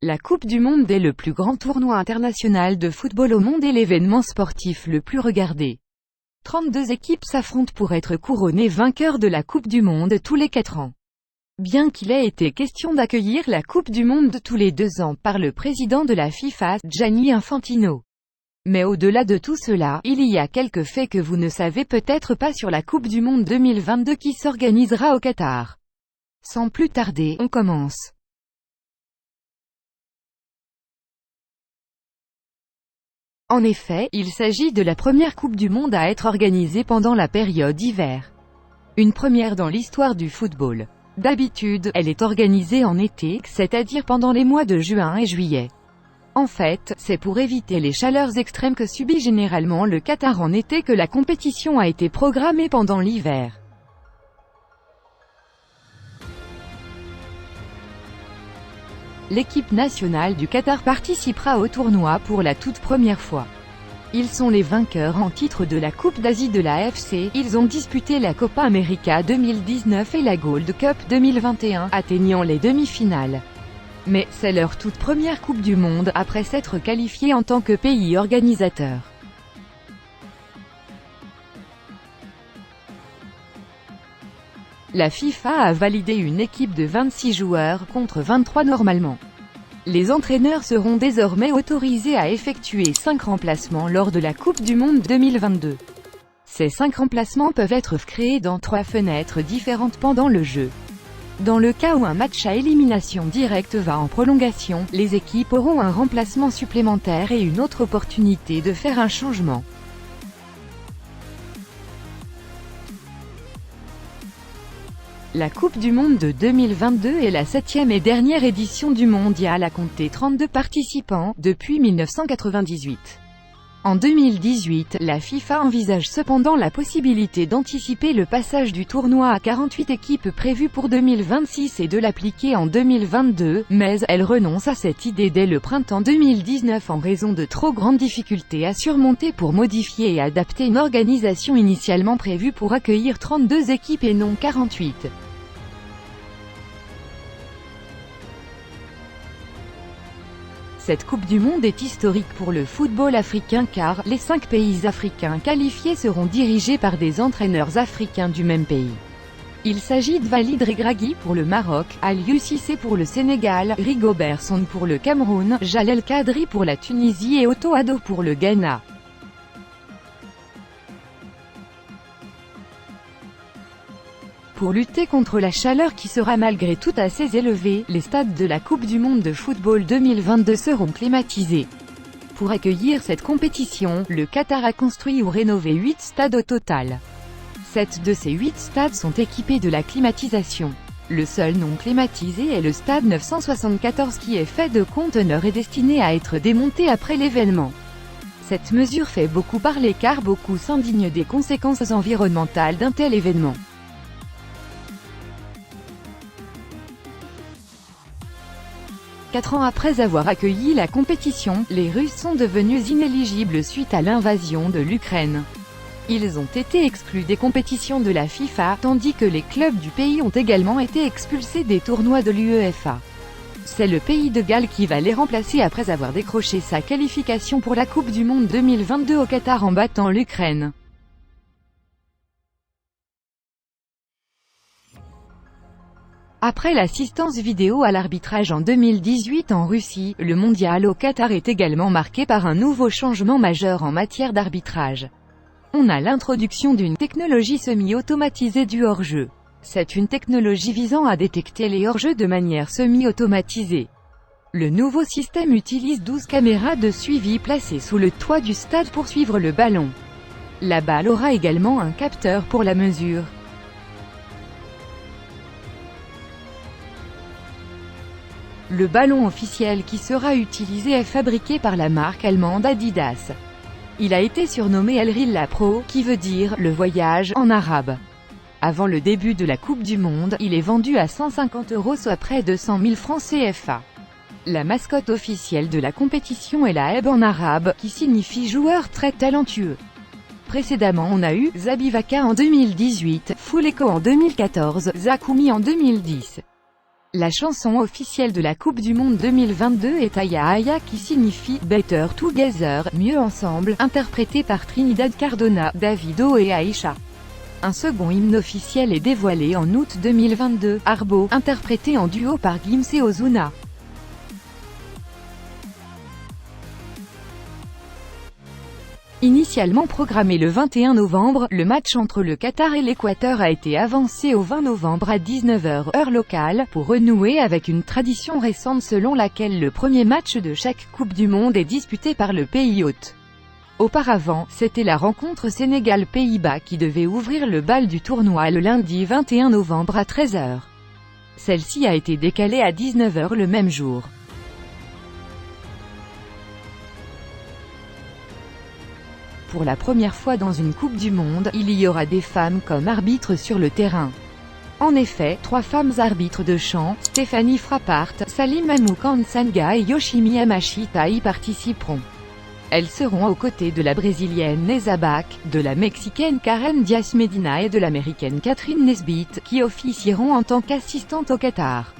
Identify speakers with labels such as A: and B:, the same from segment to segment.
A: La Coupe du Monde est le plus grand tournoi international de football au monde et l'événement sportif le plus regardé. 32 équipes s'affrontent pour être couronnées vainqueurs de la Coupe du Monde tous les 4 ans. Bien qu'il ait été question d'accueillir la Coupe du Monde tous les 2 ans par le président de la FIFA, Gianni Infantino. Mais au-delà de tout cela, il y a quelques faits que vous ne savez peut-être pas sur la Coupe du Monde 2022 qui s'organisera au Qatar. Sans plus tarder, on commence. En effet, il s'agit de la première Coupe du Monde à être organisée pendant la période hiver. Une première dans l'histoire du football. D'habitude, elle est organisée en été, c'est-à-dire pendant les mois de juin et juillet. En fait, c'est pour éviter les chaleurs extrêmes que subit généralement le Qatar en été que la compétition a été programmée pendant l'hiver. L'équipe nationale du Qatar participera au tournoi pour la toute première fois. Ils sont les vainqueurs en titre de la Coupe d'Asie de la AFC, ils ont disputé la Copa América 2019 et la Gold Cup 2021, atteignant les demi-finales. Mais c'est leur toute première Coupe du Monde, après s'être qualifiés en tant que pays organisateur. La FIFA a validé une équipe de 26 joueurs, contre 23 normalement. Les entraîneurs seront désormais autorisés à effectuer 5 remplacements lors de la Coupe du Monde 2022. Ces 5 remplacements peuvent être créés dans 3 fenêtres différentes pendant le jeu. Dans le cas où un match à élimination directe va en prolongation, les équipes auront un remplacement supplémentaire et une autre opportunité de faire un changement. La Coupe du Monde de 2022 est la 7e et dernière édition du mondial à compter 32 participants, depuis 1998. En 2018, la FIFA envisage cependant la possibilité d'anticiper le passage du tournoi à 48 équipes prévues pour 2026 et de l'appliquer en 2022, mais elle renonce à cette idée dès le printemps 2019 en raison de trop grandes difficultés à surmonter pour modifier et adapter une organisation initialement prévue pour accueillir 32 équipes et non 48. Cette Coupe du Monde est historique pour le football africain car, les 5 pays africains qualifiés seront dirigés par des entraîneurs africains du même pays. Il s'agit de Walid Regragui pour le Maroc, Aliou Cissé pour le Sénégal, Rigobert Song pour le Cameroun, Jalel Kadri pour la Tunisie et Otto Addo pour le Ghana. Pour lutter contre la chaleur qui sera malgré tout assez élevée, les stades de la Coupe du Monde de football 2022 seront climatisés. Pour accueillir cette compétition, le Qatar a construit ou rénové 8 stades au total. 7 de ces 8 stades sont équipés de la climatisation. Le seul non climatisé est le stade 974 qui est fait de conteneurs et destiné à être démonté après l'événement. Cette mesure fait beaucoup parler car beaucoup s'indignent des conséquences environnementales d'un tel événement. 4 ans après avoir accueilli la compétition, les Russes sont devenus inéligibles suite à l'invasion de l'Ukraine. Ils ont été exclus des compétitions de la FIFA, tandis que les clubs du pays ont également été expulsés des tournois de l'UEFA. C'est le pays de Galles qui va les remplacer après avoir décroché sa qualification pour la Coupe du Monde 2022 au Qatar en battant l'Ukraine. Après l'assistance vidéo à l'arbitrage en 2018 en Russie, le mondial au Qatar est également marqué par un nouveau changement majeur en matière d'arbitrage. On a l'introduction d'une technologie semi-automatisée du hors-jeu. C'est une technologie visant à détecter les hors-jeux de manière semi-automatisée. Le nouveau système utilise 12 caméras de suivi placées sous le toit du stade pour suivre le ballon. La balle aura également un capteur pour la mesure. Le ballon officiel qui sera utilisé est fabriqué par la marque allemande Adidas. Il a été surnommé El Rihla Pro, qui veut dire « le voyage » en arabe. Avant le début de la Coupe du Monde, il est vendu à 150 €, soit près de 100 000 francs CFA. La mascotte officielle de la compétition est la Heb en arabe, qui signifie « joueur très talentueux ». Précédemment on a eu Zabivaka en 2018, Fuleko en 2014, Zakumi en 2010. La chanson officielle de la Coupe du Monde 2022 est Aya Aya qui signifie « Better Together », mieux ensemble, interprétée par Trinidad Cardona, Davido et Aisha. Un second hymne officiel est dévoilé en août 2022, Arbo, interprété en duo par Gims et Ozuna. Initialement programmé le 21 novembre, le match entre le Qatar et l'Équateur a été avancé au 20 novembre à 19h heure locale, pour renouer avec une tradition récente selon laquelle le premier match de chaque Coupe du Monde est disputé par le pays hôte. Auparavant, c'était la rencontre Sénégal-Pays-Bas qui devait ouvrir le bal du tournoi le lundi 21 novembre à 13h. Celle-ci a été décalée à 19h le même jour. Pour la première fois dans une Coupe du Monde, il y aura des femmes comme arbitres sur le terrain. En effet, 3 femmes arbitres de chant, Stéphanie Frappart, Salim Amukansanga et Yoshimi Yamashita y participeront. Elles seront aux côtés de la brésilienne Neza Bach, de la mexicaine Karen Diaz Medina et de l'américaine Catherine Nesbitt, qui officieront en tant qu'assistantes au Qatar.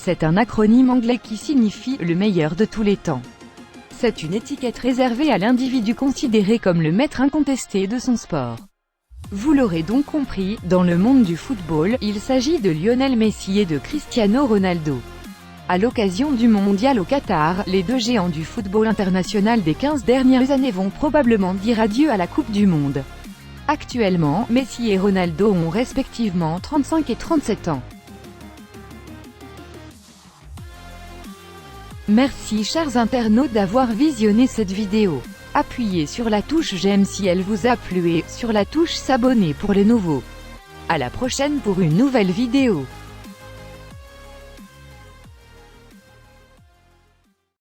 A: C'est un acronyme anglais qui signifie « le meilleur de tous les temps ». C'est une étiquette réservée à l'individu considéré comme le maître incontesté de son sport. Vous l'aurez donc compris, dans le monde du football, il s'agit de Lionel Messi et de Cristiano Ronaldo. À l'occasion du mondial au Qatar, les deux géants du football international des 15 dernières années vont probablement dire adieu à la Coupe du Monde. Actuellement, Messi et Ronaldo ont respectivement 35 et 37 ans. Merci chers internautes d'avoir visionné cette vidéo. Appuyez sur la touche j'aime si elle vous a plu et sur la touche s'abonner pour les nouveaux. À la prochaine pour une nouvelle vidéo.